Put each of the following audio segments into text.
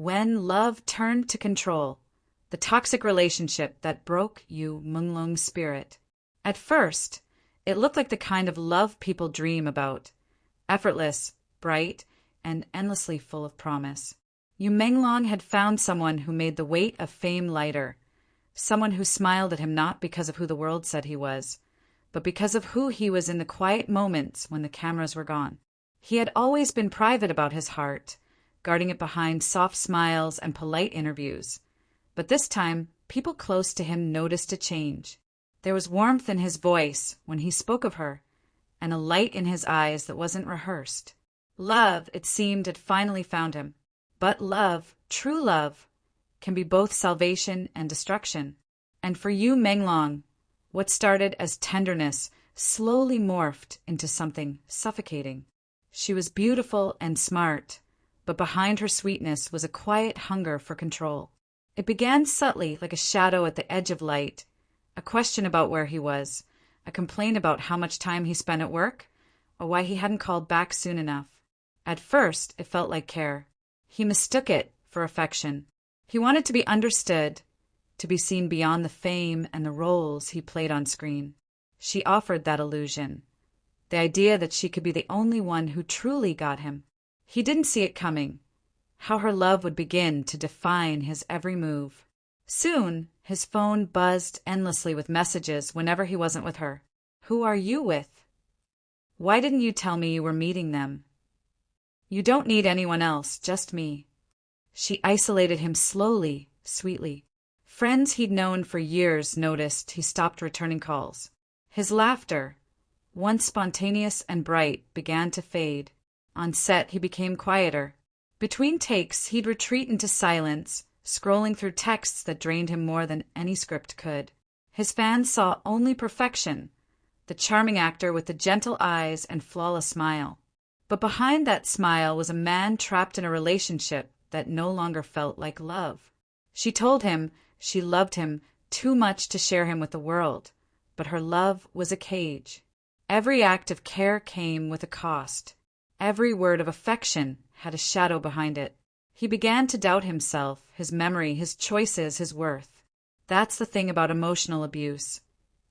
When love turned to control, the toxic relationship that broke Menglong's spirit. At first, it looked like the kind of love people dream about, effortless, bright, and endlessly full of promise. Menglong had found someone who made the weight of fame lighter, someone who smiled at him not because of who the world said he was, but because of who he was in the quiet moments when the cameras were gone. He had always been private about his heart, guarding it behind soft smiles and polite interviews. But this time, people close to him noticed a change. There was warmth in his voice when he spoke of her, and a light in his eyes that wasn't rehearsed. Love, it seemed, had finally found him. But love, true love, can be both salvation and destruction. And for Menglong, what started as tenderness slowly morphed into something suffocating. She was beautiful and smart, but behind her sweetness was a quiet hunger for control. It began subtly, like a shadow at the edge of light, a question about where he was, a complaint about how much time he spent at work, or why he hadn't called back soon enough. At first, it felt like care. He mistook it for affection. He wanted to be understood, to be seen beyond the fame and the roles he played on screen. She offered that illusion, the idea that she could be the only one who truly got him. He didn't see it coming, how her love would begin to define his every move. Soon, his phone buzzed endlessly with messages whenever he wasn't with her. Who are you with? Why didn't you tell me you were meeting them? You don't need anyone else, just me. She isolated him slowly, sweetly. Friends he'd known for years noticed he stopped returning calls. His laughter, once spontaneous and bright, began to fade. On set, he became quieter. Between takes, he'd retreat into silence, scrolling through texts that drained him more than any script could. His fans saw only perfection, the charming actor with the gentle eyes and flawless smile. But behind that smile was a man trapped in a relationship that no longer felt like love. She told him she loved him too much to share him with the world, but her love was a cage. Every act of care came with a cost. Every word of affection had a shadow behind it. He began to doubt himself, his memory, his choices, his worth. That's the thing about emotional abuse.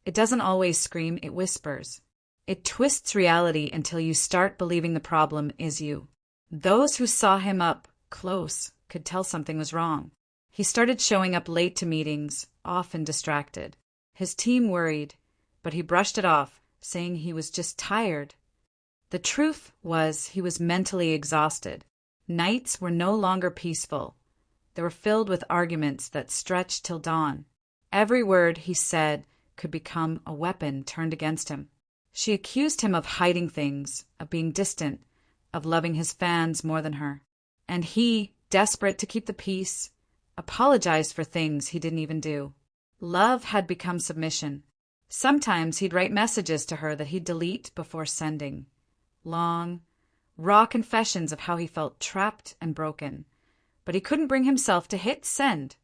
It doesn't always scream, it whispers. It twists reality until you start believing the problem is you. Those who saw him up close could tell something was wrong. He started showing up late to meetings, often distracted. His team worried, but he brushed it off, saying he was just tired. The truth was he was mentally exhausted. Nights were no longer peaceful. They were filled with arguments that stretched till dawn. Every word he said could become a weapon turned against him. She accused him of hiding things, of being distant, of loving his fans more than her. And he, desperate to keep the peace, apologized for things he didn't even do. Love had become submission. Sometimes he'd write messages to her that he'd delete before sending. Long, raw confessions of how he felt trapped and broken. But he couldn't bring himself to hit send.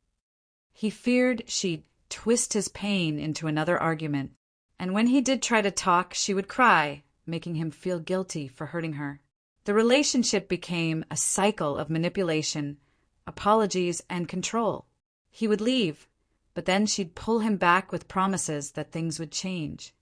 He feared she'd twist his pain into another argument. And when he did try to talk, she would cry, making him feel guilty for hurting her. The relationship became a cycle of manipulation, apologies, and control. He would leave, but then she'd pull him back with promises that things would change.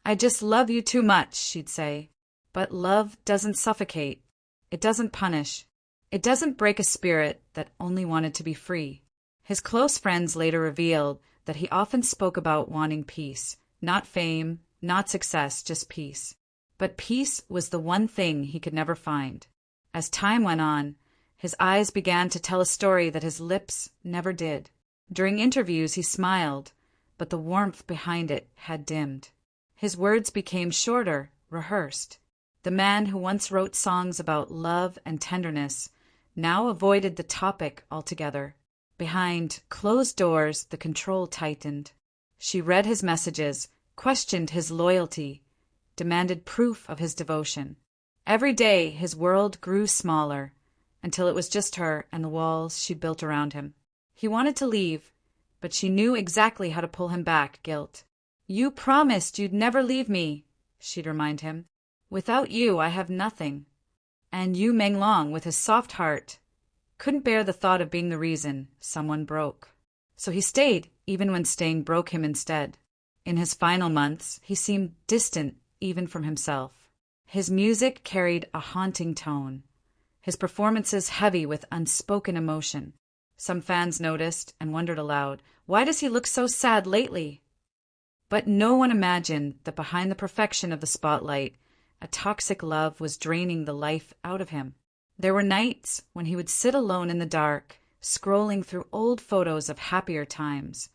I just love you too much, she'd say. But love doesn't suffocate. It doesn't punish. It doesn't break a spirit that only wanted to be free. His close friends later revealed that he often spoke about wanting peace. Not fame, not success, just peace. But peace was the one thing he could never find. As time went on, his eyes began to tell a story that his lips never did. During interviews he smiled, but the warmth behind it had dimmed. His words became shorter, rehearsed. The man who once wrote songs about love and tenderness now avoided the topic altogether. Behind closed doors, the control tightened. She read his messages, questioned his loyalty, demanded proof of his devotion. Every day his world grew smaller, until it was just her and the walls she'd built around him. He wanted to leave, but she knew exactly how to pull him back, guilt. You promised you'd never leave me, she'd remind him. Without you, I have nothing. And Menglong, with his soft heart, couldn't bear the thought of being the reason someone broke. So he stayed, even when staying broke him instead. In his final months, he seemed distant even from himself. His music carried a haunting tone, his performances heavy with unspoken emotion. Some fans noticed and wondered aloud, why does he look so sad lately? But no one imagined that behind the perfection of the spotlight, a toxic love was draining the life out of him. There were nights when he would sit alone in the dark, scrolling through old photos of happier times,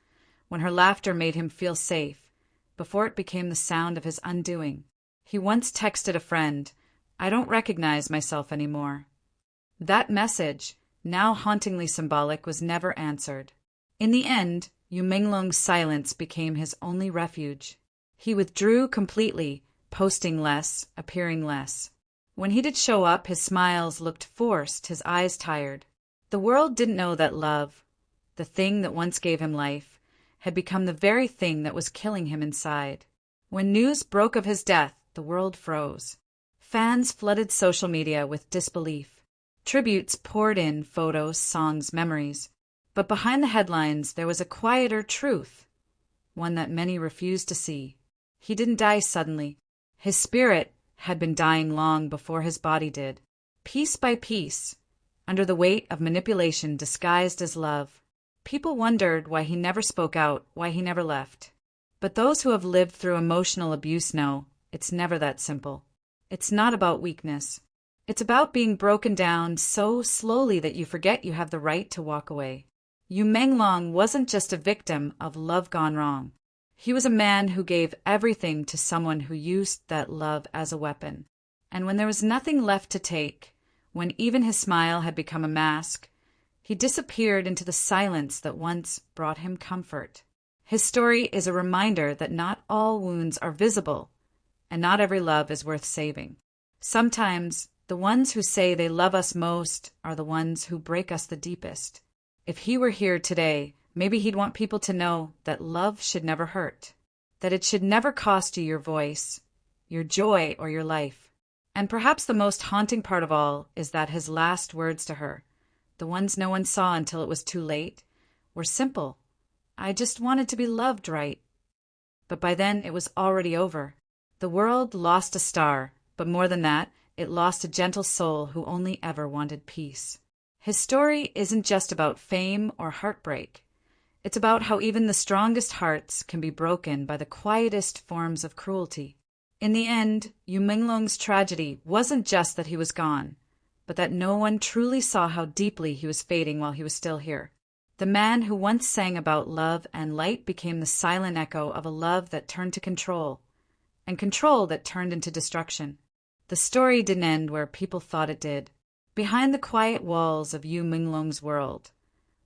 when her laughter made him feel safe, before it became the sound of his undoing. He once texted a friend, "I don't recognize myself anymore." That message, now hauntingly symbolic, was never answered. In the end, Menglong's silence became his only refuge. He withdrew completely, posting less, appearing less. When he did show up, his smiles looked forced, his eyes tired. The world didn't know that love, the thing that once gave him life, had become the very thing that was killing him inside. When news broke of his death, the world froze. Fans flooded social media with disbelief. Tributes poured in, photos, songs, memories. But behind the headlines, there was a quieter truth, one that many refused to see. He didn't die suddenly. His spirit had been dying long before his body did. Piece by piece, under the weight of manipulation disguised as love. People wondered why he never spoke out, why he never left. But those who have lived through emotional abuse know it's never that simple. It's not about weakness. It's about being broken down so slowly that you forget you have the right to walk away. Menglong wasn't just a victim of love gone wrong. He was a man who gave everything to someone who used that love as a weapon. And when there was nothing left to take, when even his smile had become a mask, he disappeared into the silence that once brought him comfort. His story is a reminder that not all wounds are visible, and not every love is worth saving. Sometimes, the ones who say they love us most are the ones who break us the deepest. If he were here today, maybe he'd want people to know that love should never hurt, that it should never cost you your voice, your joy, or your life. And perhaps the most haunting part of all is that his last words to her, the ones no one saw until it was too late, were simple. "I just wanted to be loved right." But by then it was already over. The world lost a star, but more than that, it lost a gentle soul who only ever wanted peace. His story isn't just about fame or heartbreak. It's about how even the strongest hearts can be broken by the quietest forms of cruelty. In the end, Menglong's tragedy wasn't just that he was gone, but that no one truly saw how deeply he was fading while he was still here. The man who once sang about love and light became the silent echo of a love that turned to control, and control that turned into destruction. The story didn't end where people thought it did. Behind the quiet walls of Menglong's world,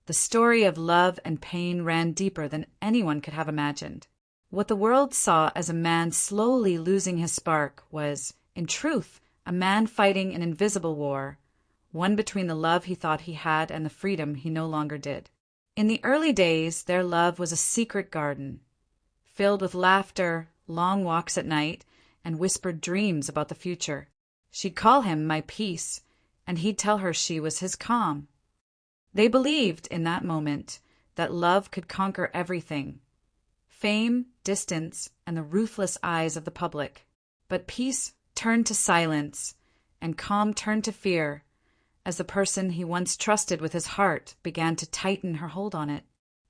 the story of love and pain ran deeper than anyone could have imagined. What the world saw as a man slowly losing his spark was, in truth, a man fighting an invisible war, one between the love he thought he had and the freedom he no longer did. In the early days, their love was a secret garden, filled with laughter, long walks at night, and whispered dreams about the future. She'd call him my peace, and he'd tell her she was his calm. They believed, in that moment, that love could conquer everything: fame, distance, and the ruthless eyes of the public. But peace turned to silence, and calm turned to fear, as the person he once trusted with his heart began to tighten her hold on it.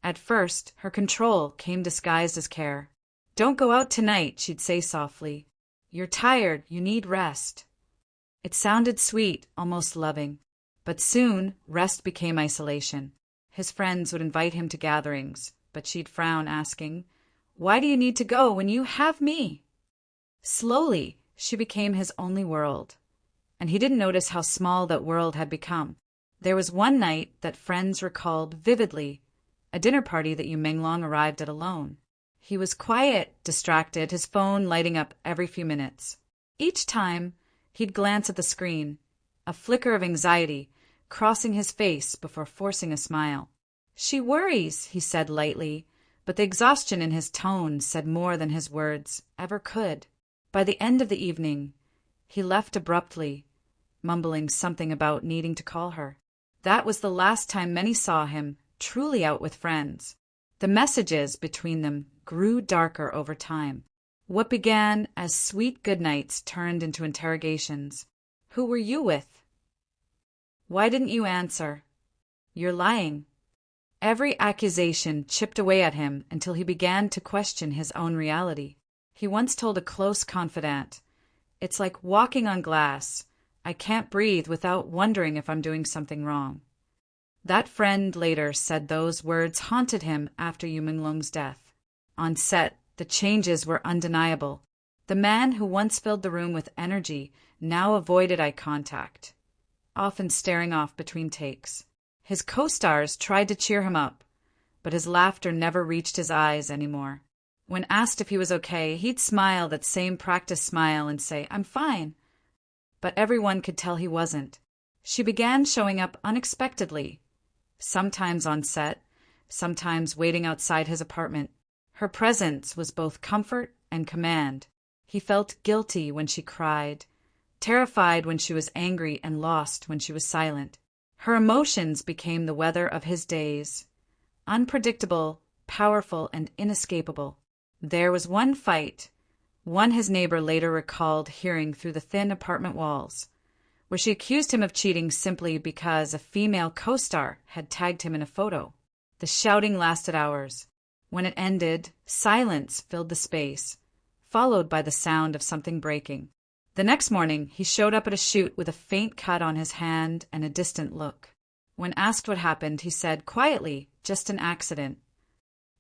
At first, her control came disguised as care. "Don't go out tonight," she'd say softly. "You're tired, you need rest." It sounded sweet, almost loving. But soon, rest became isolation. His friends would invite him to gatherings, but she'd frown, asking, "Why do you need to go when you have me?" Slowly, she became his only world, and he didn't notice how small that world had become. There was one night that friends recalled vividly, a dinner party that Menglong arrived at alone. He was quiet, distracted, his phone lighting up every few minutes. Each time, he'd glance at the screen, a flicker of anxiety crossing his face before forcing a smile. "She worries," he said lightly, but the exhaustion in his tone said more than his words ever could. By the end of the evening, he left abruptly, mumbling something about needing to call her. That was the last time many saw him truly out with friends. The messages between them grew darker over time. What began as sweet goodnights turned into interrogations. Who were you with? Why didn't you answer? You're lying. Every accusation chipped away at him until he began to question his own reality. He once told a close confidant, "It's like walking on glass. I can't breathe without wondering if I'm doing something wrong." That friend later said those words haunted him after Menglong's death. On set, the changes were undeniable. The man who once filled the room with energy now avoided eye contact, often staring off between takes. His co-stars tried to cheer him up, but his laughter never reached his eyes anymore. When asked if he was okay, he'd smile that same practice smile and say, "I'm fine." But everyone could tell he wasn't. She began showing up unexpectedly, sometimes on set, sometimes waiting outside his apartment. Her presence was both comfort and command. He felt guilty when she cried, terrified when she was angry, and lost when she was silent. Her emotions became the weather of his days, unpredictable, powerful, and inescapable. There was one fight, one his neighbor later recalled hearing through the thin apartment walls, where she accused him of cheating simply because a female co-star had tagged him in a photo. The shouting lasted hours. When it ended, silence filled the space, followed by the sound of something breaking. The next morning, he showed up at a shoot with a faint cut on his hand and a distant look. When asked what happened, he said quietly, "Just an accident."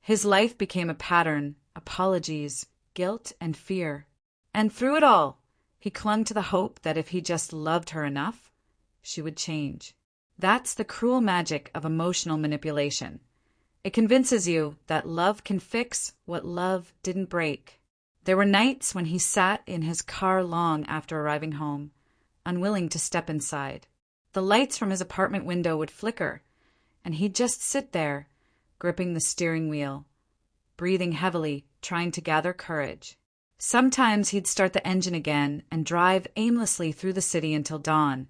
His life became a pattern, apologies, guilt, and fear. And through it all, he clung to the hope that if he just loved her enough, she would change. That's the cruel magic of emotional manipulation. It convinces you that love can fix what love didn't break. There were nights when he sat in his car long after arriving home, unwilling to step inside. The lights from his apartment window would flicker, and he'd just sit there, gripping the steering wheel, breathing heavily, trying to gather courage. Sometimes he'd start the engine again and drive aimlessly through the city until dawn,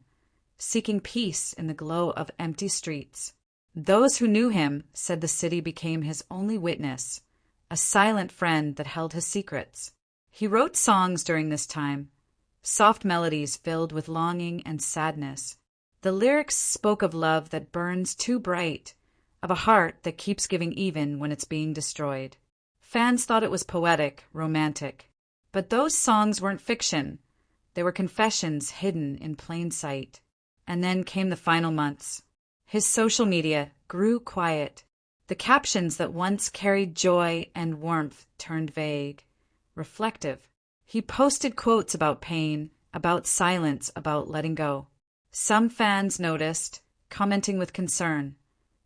seeking peace in the glow of empty streets. Those who knew him said the city became his only witness, a silent friend that held his secrets. He wrote songs during this time, soft melodies filled with longing and sadness. The lyrics spoke of love that burns too bright, of a heart that keeps giving even when it's being destroyed. Fans thought it was poetic, romantic. But those songs weren't fiction. They were confessions hidden in plain sight. And then came the final months. His social media grew quiet. The captions that once carried joy and warmth turned vague, reflective. He posted quotes about pain, about silence, about letting go. Some fans noticed, commenting with concern,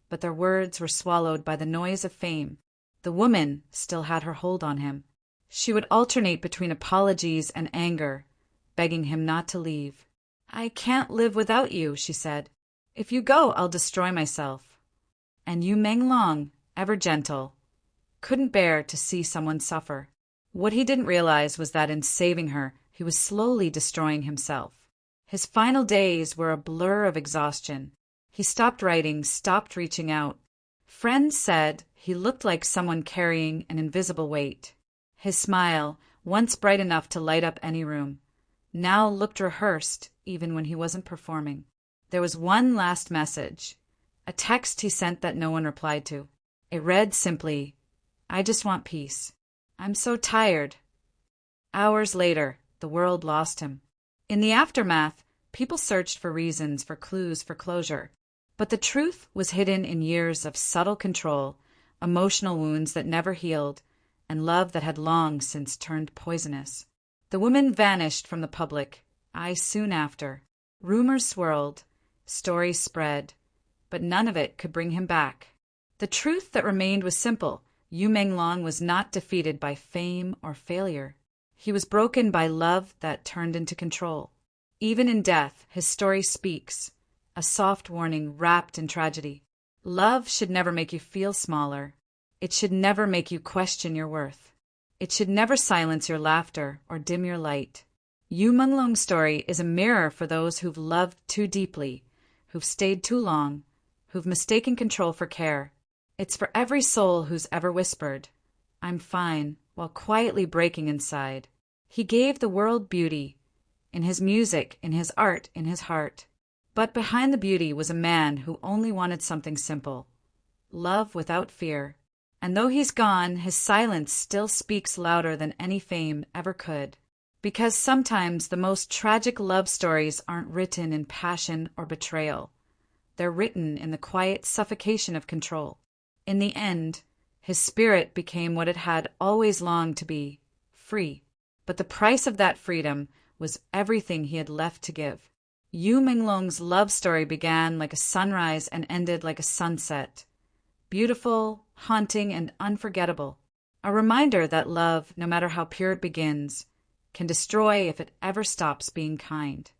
but their words were swallowed by the noise of fame. The woman still had her hold on him. She would alternate between apologies and anger, begging him not to leave. "I can't live without you," she said. "If you go, I'll destroy myself." And Menglong, ever gentle, couldn't bear to see someone suffer. What he didn't realize was that in saving her, he was slowly destroying himself. His final days were a blur of exhaustion. He stopped writing, stopped reaching out. Friends said he looked like someone carrying an invisible weight. His smile, once bright enough to light up any room, now looked rehearsed even when he wasn't performing. There was one last message, a text he sent that no one replied to. It read simply, "I just want peace. I'm so tired." Hours later, the world lost him. In the aftermath, people searched for reasons, for clues, for closure. But the truth was hidden in years of subtle control, emotional wounds that never healed, and love that had long since turned poisonous. The woman vanished from the public eye soon after. Rumors swirled, stories spread, but none of it could bring him back. The truth that remained was simple. Menglong was not defeated by fame or failure. He was broken by love that turned into control. Even in death, his story speaks, a soft warning wrapped in tragedy. Love should never make you feel smaller. It should never make you question your worth. It should never silence your laughter or dim your light. Menglong's story is a mirror for those who've loved too deeply, who've stayed too long, who've mistaken control for care. It's for every soul who's ever whispered, "I'm fine," while quietly breaking inside. He gave the world beauty, in his music, in his art, in his heart. But behind the beauty was a man who only wanted something simple: love without fear. And though he's gone, his silence still speaks louder than any fame ever could. Because sometimes the most tragic love stories aren't written in passion or betrayal. They're written in the quiet suffocation of control. In the end, his spirit became what it had always longed to be: free. But the price of that freedom was everything he had left to give. Yu Menglong's love story began like a sunrise and ended like a sunset. Beautiful, haunting, and unforgettable. A reminder that love, no matter how pure it begins, can destroy if it ever stops being kind.